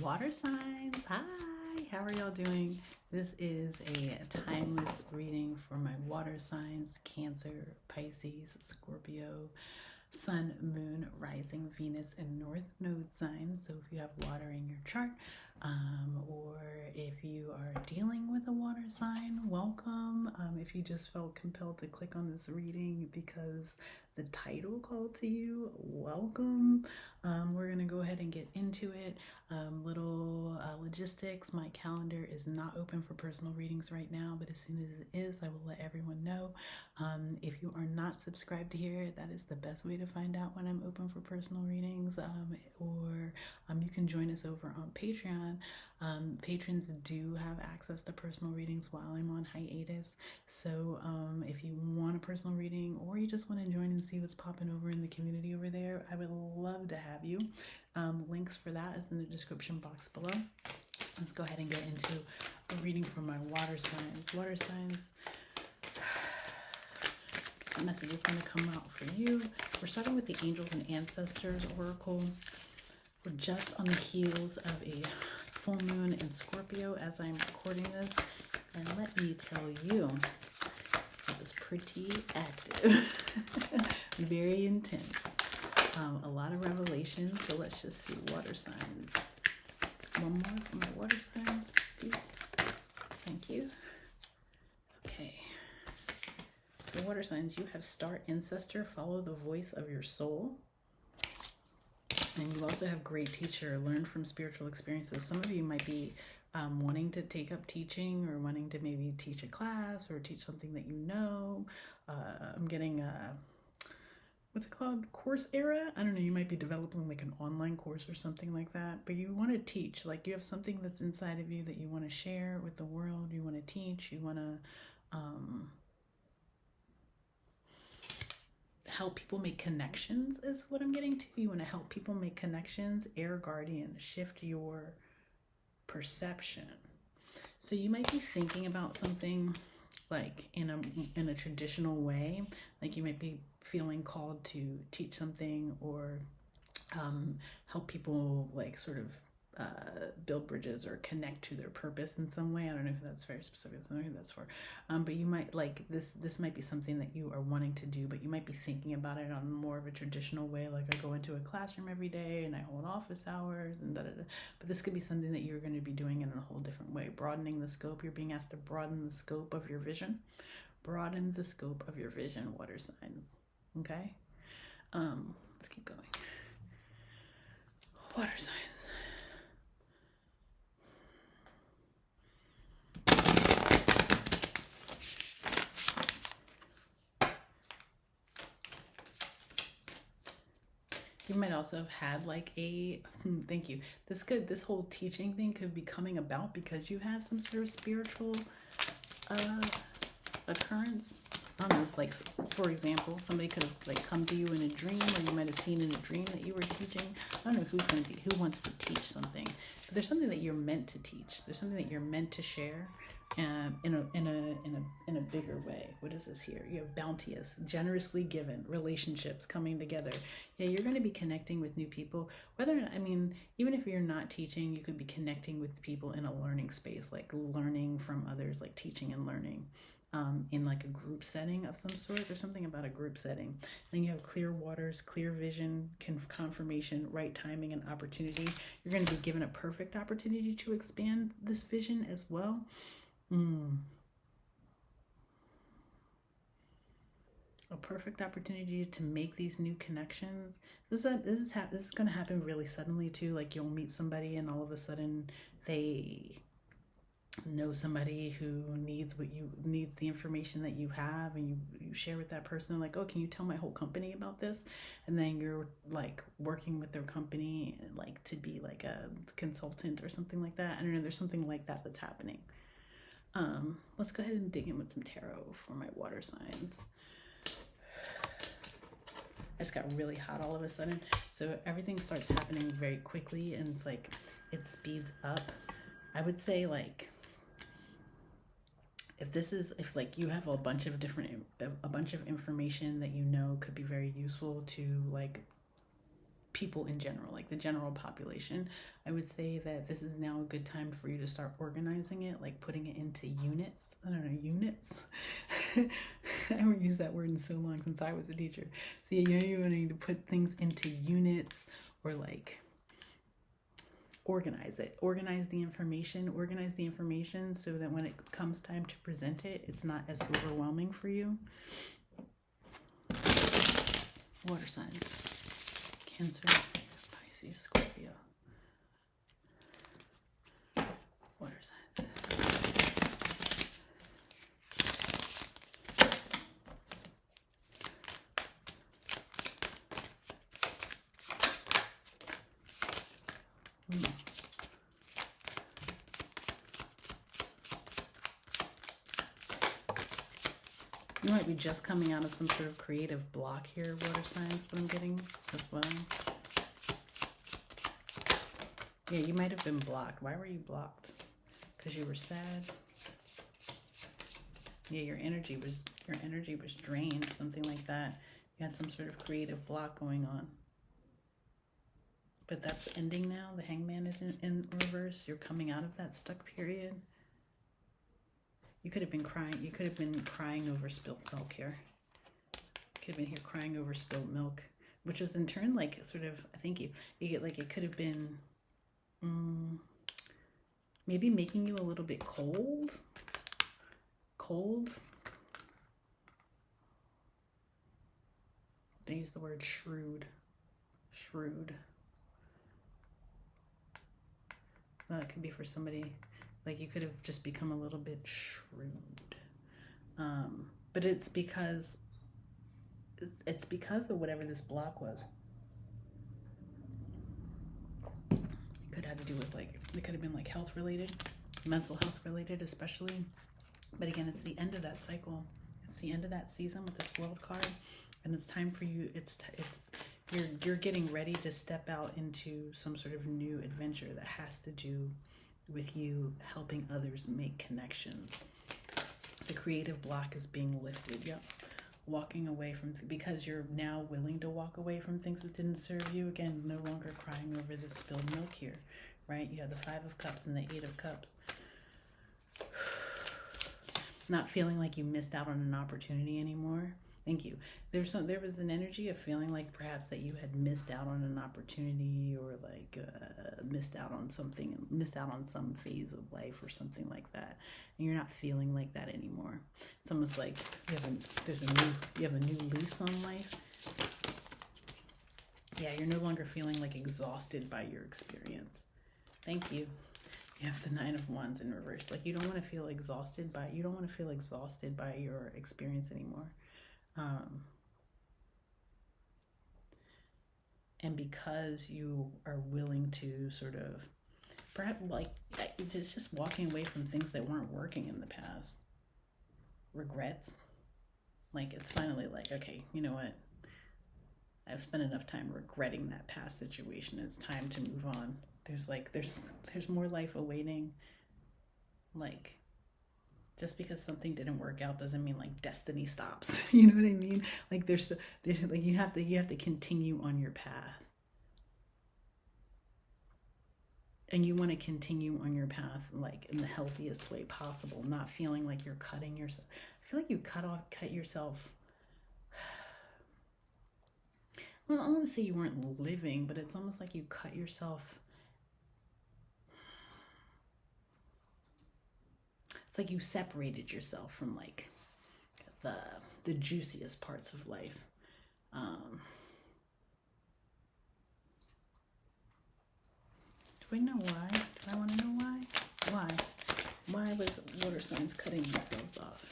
Water signs, hi, how are y'all doing? This is a timeless reading for my water signs: Cancer, Pisces, Scorpio, Sun, Moon, Rising, Venus, and North Node signs. So if you have water in your chart, or if you are dealing with a water sign, welcome. If you just felt compelled to click on this reading because the title called to you, welcome. We're going to go ahead and get into it. Little logistics. My calendar is not open for personal readings right now, but as soon as it is, I will let everyone know. If you are not subscribed here, that is the best way to find out when I'm open for personal readings. Or you can join us over on Patreon. Patrons do have access to personal readings while I'm on hiatus. So if you want a personal reading, or you just want to join and see what's popping over in the community over there, I would love to have you. Links for that is in the description box below. Let's go ahead and get into a reading for my water signs. Water signs. What message is going to come out for you? We're starting with the Angels and Ancestors Oracle. We're just on the heels of a full moon in Scorpio as I'm recording this. And let me tell you, it was pretty active. Very intense. A lot of revelations. So let's just see water signs. One more for my water signs, please. Thank you. Okay. So water signs, you have star ancestor, follow the voice of your soul. And you also have great teacher, learn from spiritual experiences. Some of you might be wanting to take up teaching, or wanting to maybe teach a class or teach something that you know. I'm getting what's it called? Course era? I don't know. You might be developing like an online course or something like that, but you want to teach. Like you have something that's inside of you that you want to share with the world. You want to teach. You want to help people make connections is what I'm getting to. You want to help people make connections. Air guardian, shift your perception. So you might be thinking about something like in a traditional way. Like you might be feeling called to teach something, or help people like sort of build bridges or connect to their purpose in some way. I don't know if that's very specific. I don't know who that's for. But you might like this might be something that you are wanting to do, but you might be thinking about it on more of a traditional way. Like I go into a classroom every day and I hold office hours and da-da-da. But this could be something that you're going to be doing in a whole different way. Broadening the scope. You're being asked to broaden the scope of your vision. Broaden the scope of your vision, water signs. Okay? Let's keep going. Water signs. You might also have had like a, thank you. This whole teaching thing could be coming about because you had some sort of spiritual occurrence. I don't know, it's like, for example, somebody could have like come to you in a dream, or you might have seen in a dream that you were teaching. I don't know who wants to teach something, but there's something that you're meant to teach. There's something that you're meant to share, in a bigger way. What is this here? You have bounteous, generously given, relationships coming together. Yeah, you're going to be connecting with new people. Even if you're not teaching, you could be connecting with people in a learning space, like learning from others, like teaching and learning. In like a group setting of some sort. There's something about a group setting. Then you have clear waters, clear vision, confirmation, right timing, and opportunity. You're going to be given a perfect opportunity to expand this vision as well. A perfect opportunity to make these new connections. This is going to happen really suddenly too. Like you'll meet somebody and all of a sudden they know somebody who needs the information that you have, and you share with that person, like, oh, can you tell my whole company about this? And then you're like working with their company like to be like a consultant or something like that. I don't know, there's something like that that's happening. Let's go ahead and dig in with some tarot for my water signs. I just got really hot all of a sudden, so everything starts happening very quickly, and it's like it speeds up. I would say like if like you have a bunch of information that you know could be very useful to like people in general, like the general population. I would say that this is now a good time for you to start organizing it, like putting it into units. I don't know, units. I haven't used that word in so long since I was a teacher. So yeah, you're need to put things into units, or like organize it. Organize the information so that when it comes time to present it, it's not as overwhelming for you. Water signs. Cancer, Pisces, Scorpio. Water signs. You might be just coming out of some sort of creative block here, water signs, but I'm getting as well. Yeah, you might have been blocked. Why were you blocked? Because you were sad. Yeah, your energy was drained, something like that. You had some sort of creative block going on. But that's ending now. The Hangman is in reverse. You're coming out of that stuck period. You could have been crying. You could have been crying over spilled milk here. You could have been here crying over spilled milk, which was in turn like sort of, I think you get like, it could have been maybe making you a little bit cold. They use the word shrewd. Well, it could be for somebody, like you could have just become a little bit shrewd. But it's because of whatever this block was. It could have to do with like, it could have been like health related, mental health related especially. But again, it's the end of that cycle. It's the end of that season with this world card. And it's time for you, you're getting ready to step out into some sort of new adventure that has to do with you helping others make connections. The creative block is being lifted. Yep. Walking away from, because you're now willing to walk away from things that didn't serve you. Again, no longer crying over the spilled milk here, right? You have the 5 of Cups and the 8 of Cups. Not feeling like you missed out on an opportunity anymore. Thank you. There was an energy of feeling like perhaps that you had missed out on an opportunity, or like missed out on something, missed out on some phase of life or something like that. And you're not feeling like that anymore. It's almost like you have a new lease on life. Yeah, you're no longer feeling like exhausted by your experience. Thank you. You have the 9 of Wands in reverse. Like you don't want to feel exhausted by your experience anymore. And because you are willing to sort of, perhaps like, it's just walking away from things that weren't working in the past. Regrets. Like it's finally like, okay, you know what? I've spent enough time regretting that past situation. It's time to move on. There's more life awaiting. Like, just because something didn't work out doesn't mean like destiny stops. You know what I mean? Like there's like you have to continue on your path. And you want to continue on your path like in the healthiest way possible, not feeling like you're cutting yourself. I feel like you cut yourself. Well, I don't want to say you weren't living, but it's almost like you cut yourself. It's like you separated yourself from like the juiciest parts of life. Do I know why? Do I want to know why? Why? Why was water signs cutting themselves off?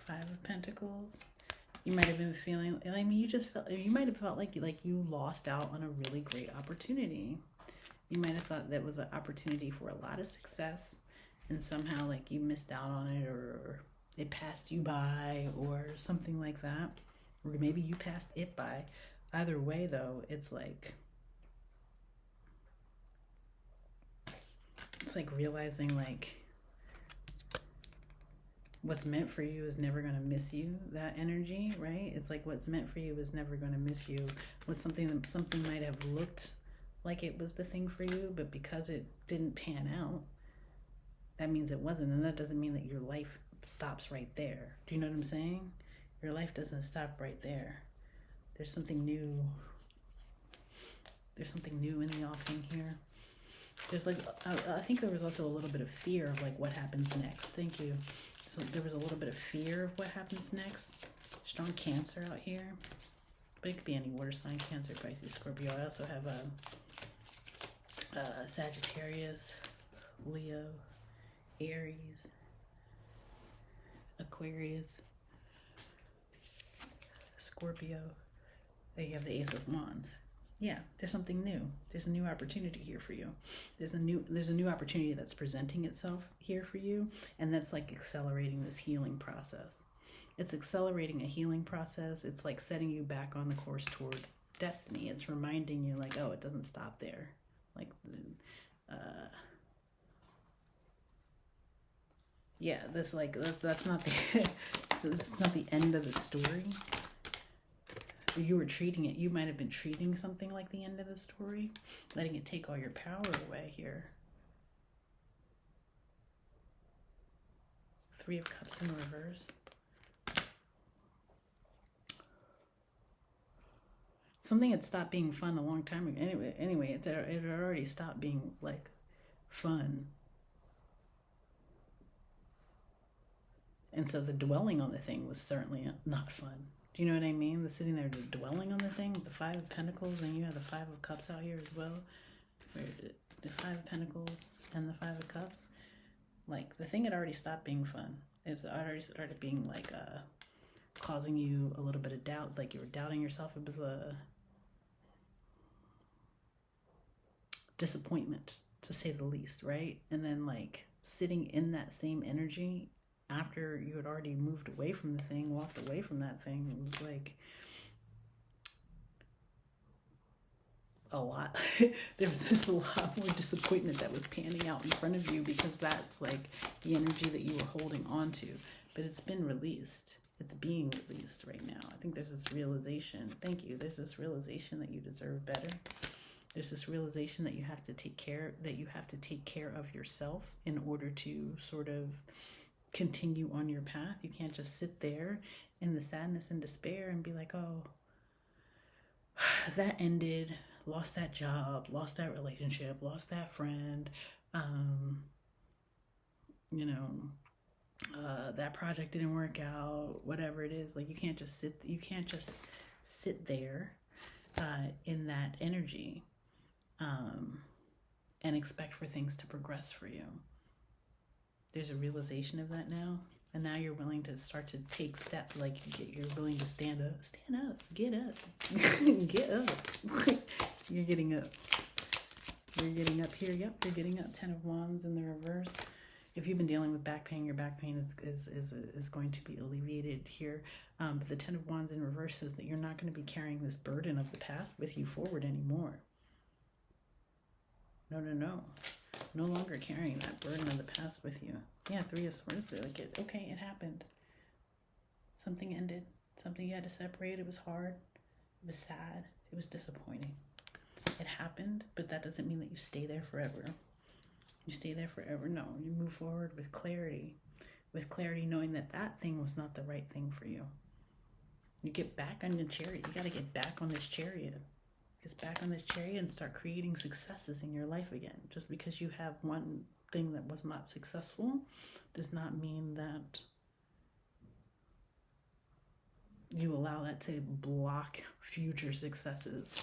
Five of Pentacles. You might have been feeling, I mean, you might have felt like you lost out on a really great opportunity. You might have thought that was an opportunity for a lot of success, and somehow like you missed out on it, or it passed you by, or something like that. Or maybe you passed it by. Either way though, it's like realizing like what's meant for you is never going to miss you, that energy, right? It's like what's meant for you is never going to miss you. Something might have looked like it was the thing for you, but because it didn't pan out, that means it wasn't. And that doesn't mean that your life stops right there. Do you know what I'm saying? Your life doesn't stop right there. There's something new. There's something new in the offing here. There's like, I think there was also a little bit of fear of like what happens next. Thank you. So there was a little bit of fear of what happens next. Strong Cancer out here. But it could be any water sign, Cancer, Pisces, Scorpio. I also have Sagittarius, Leo, Aries, Aquarius, Scorpio. Then you have the Ace of Wands. Yeah, there's something new. There's a new opportunity here for you. There's a new opportunity that's presenting itself here for you, and that's like accelerating this healing process. It's accelerating a healing process. It's like setting you back on the course toward destiny. It's reminding you like, oh, it doesn't stop there. Like, yeah, this like that's not the that's not the end of the story. You were treating it, you might have been treating something like the end of the story, letting it take all your power away here. 3 of Cups in reverse. Something had stopped being fun a long time ago. Anyway, it had already stopped being like fun. And so the dwelling on the thing was certainly not fun. Do you know what I mean? The sitting there dwelling on the thing with the 5 of Pentacles, and you have the 5 of Cups out here as well. The 5 of Pentacles and the 5 of Cups. Like, the thing had already stopped being fun. It's already started being like causing you a little bit of doubt. Like you were doubting yourself. It was a disappointment, to say the least, right? And then like sitting in that same energy after you had already moved away from the thing, walked away from that thing, it was like a lot. There was just a lot more disappointment that was panning out in front of you, because that's like the energy that you were holding on to. But it's been released. It's being released right now. I think there's this realization. Thank you. There's this realization that you deserve better. There's this realization that you have to take care of yourself in order to sort of continue on your path. You can't just sit there in the sadness and despair and be like, oh, that ended, lost that job, lost that relationship, lost that friend, that project didn't work out, whatever it is. Like you can't just sit there in that energy and expect for things to progress for you. There's a realization of that now, and now you're willing to start to take steps. Like you're willing to stand up, get up, get up. You're getting up. You're getting up here. Yep, you're getting up. 10 of Wands in the reverse. If you've been dealing with back pain, your back pain is going to be alleviated here. But the 10 of Wands in reverse says that you're not going to be carrying this burden of the past with you forward anymore. No. No longer carrying that burden of the past with you. Yeah, 3 of Swords. Like it happened. Something ended. Something you had to separate. It was hard. It was sad. It was disappointing. It happened, but that doesn't mean that you stay there forever. You stay there forever. No, you move forward with clarity. With clarity, knowing that that thing was not the right thing for you. You get back on your chariot. You got to get back on this chariot. Get back on this chariot and start creating successes in your life again. Just because you have one thing that was not successful does not mean that you allow that to block future successes.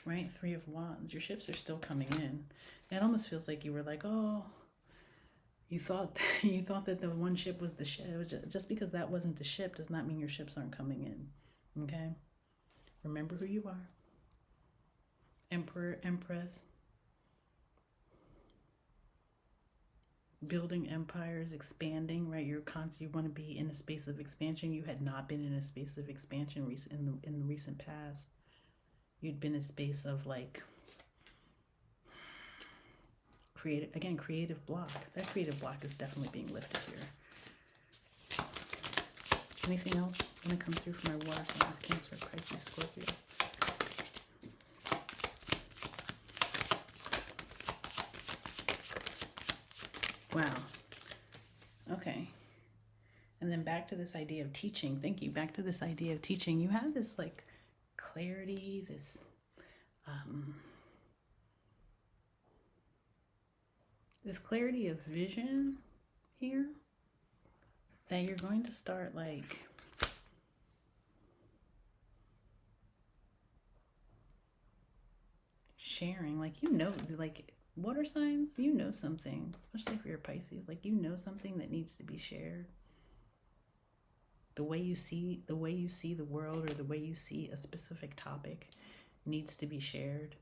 Right? 3 of Wands. Your ships are still coming in. It almost feels like you were like, oh, you thought that the one ship was the ship. Just because that wasn't the ship does not mean your ships aren't coming in. Okay? Remember who you are. Emperor, Empress. Building empires, expanding, right? You want to be in a space of expansion. You had not been in a space of expansion in the recent past. You'd been in a space of like creative block. That creative block is definitely being lifted here. Anything else going to come through for my water signs, Cancer, Pisces, Scorpio? Wow. Okay. And then back to this idea of teaching. Thank you. Back to this idea of teaching. You have this like clarity, this clarity of vision here that you're going to start like sharing, like, like water signs, something, especially if you're a Pisces, like, something that needs to be shared. The way you see the world, or the way you see a specific topic needs to be shared.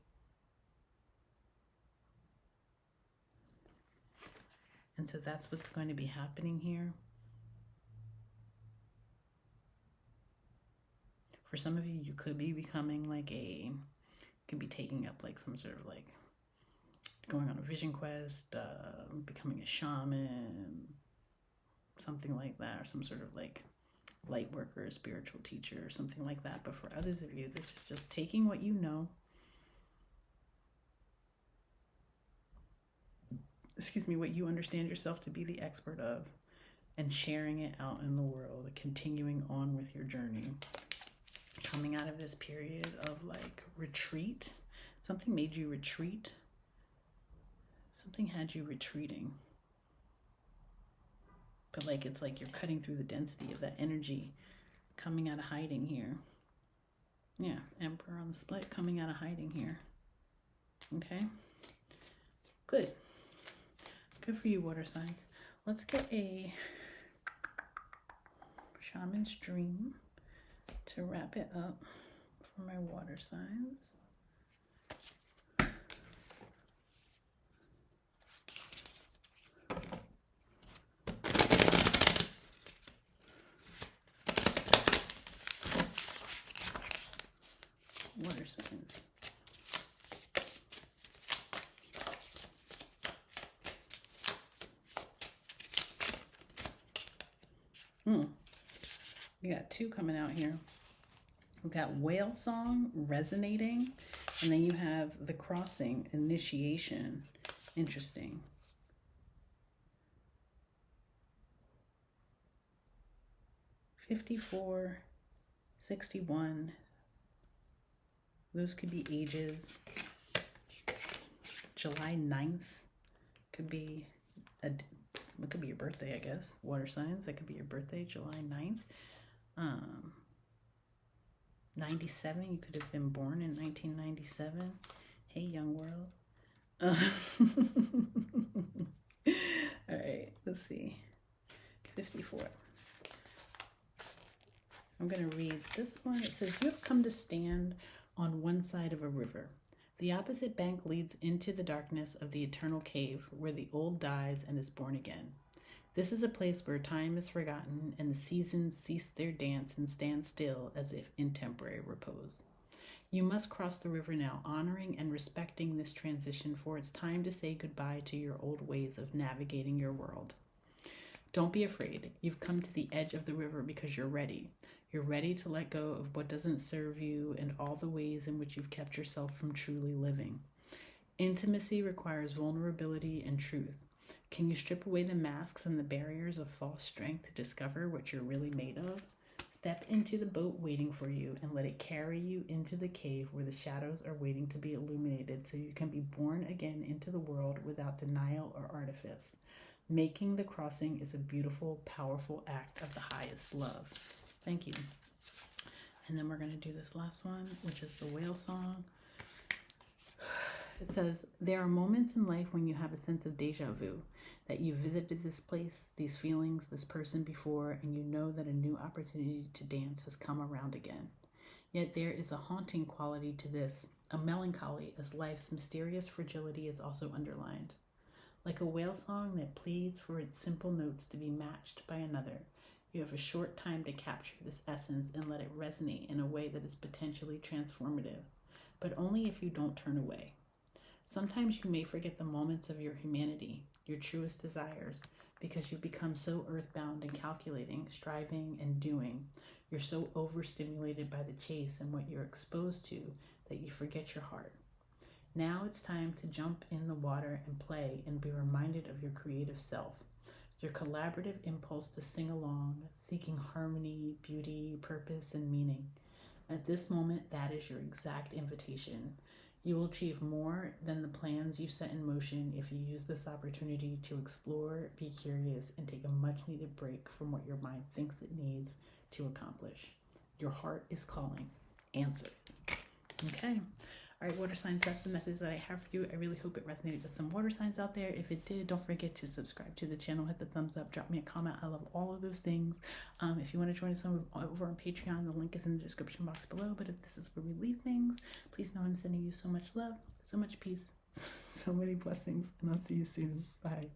And so that's what's going to be happening here. For some of you, you could be becoming could be taking up like some sort of like going on a vision quest, becoming a shaman, something like that, or some sort of like light worker, spiritual teacher, or something like that. But for others of you, this is just taking what you know, what you understand yourself to be the expert of, and sharing it out in the world, continuing on with your journey. Coming out of this period of like retreat. Something made you retreat. Something had you retreating. But like it's like you're cutting through the density of that energy, coming out of hiding here. Yeah, Emperor on the split, coming out of hiding here. Okay? Good. Good for you, water signs. Let's get a shaman's dream to wrap it up for my water signs. Water signs. We got two coming out here. We've got whale song, resonating, and then you have the crossing, initiation. Interesting. $54, $61. Those could be ages. July 9th could be it could be your birthday, I guess. Water signs, that could be your birthday, July 9th. 97, you could have been born in 1997. Hey, young world. All right, let's see. 54. I'm going to read this one. It says, you have come to stand on one side of a river. The opposite bank leads into the darkness of the eternal cave where the old dies and is born again. This is a place where time is forgotten and the seasons cease their dance and stand still as if in temporary repose. You must cross the river now, honoring and respecting this transition, for it's time to say goodbye to your old ways of navigating your world. Don't be afraid. You've come to the edge of the river because you're ready. You're ready to let go of what doesn't serve you and all the ways in which you've kept yourself from truly living. Intimacy requires vulnerability and truth. Can you strip away the masks and the barriers of false strength to discover what you're really made of? Step into the boat waiting for you and let it carry you into the cave where the shadows are waiting to be illuminated so you can be born again into the world without denial or artifice. Making the crossing is a beautiful, powerful act of the highest love. Thank you. And then we're going to do this last one, which is the whale song. It says, there are moments in life when you have a sense of deja vu, that you visited this place, these feelings, this person before, and you know that a new opportunity to dance has come around again. Yet there is a haunting quality to this, a melancholy, as life's mysterious fragility is also underlined. Like a whale song that pleads for its simple notes to be matched by another, you have a short time to capture this essence and let it resonate in a way that is potentially transformative, but only if you don't turn away. Sometimes you may forget the moments of your humanity, your truest desires, because you become so earthbound and calculating, striving and doing. You're so overstimulated by the chase and what you're exposed to that you forget your heart. Now it's time to jump in the water and play and be reminded of your creative self, your collaborative impulse to sing along, seeking harmony, beauty, purpose, and meaning. At this moment, that is your exact invitation. You will achieve more than the plans you set in motion if you use this opportunity to explore, be curious, and take a much-needed break from what your mind thinks it needs to accomplish. Your heart is calling. Answer. Okay. All right, water signs, that's the message that I have for you. I really hope it resonated with some water signs out there. If it did, don't forget to subscribe to the channel, hit the thumbs up, drop me a comment. I love all of those things. If you want to join us over on Patreon, the link is in the description box below. But if this is where we leave things, please know I'm sending you so much love, so much peace, so many blessings, and I'll see you soon. Bye.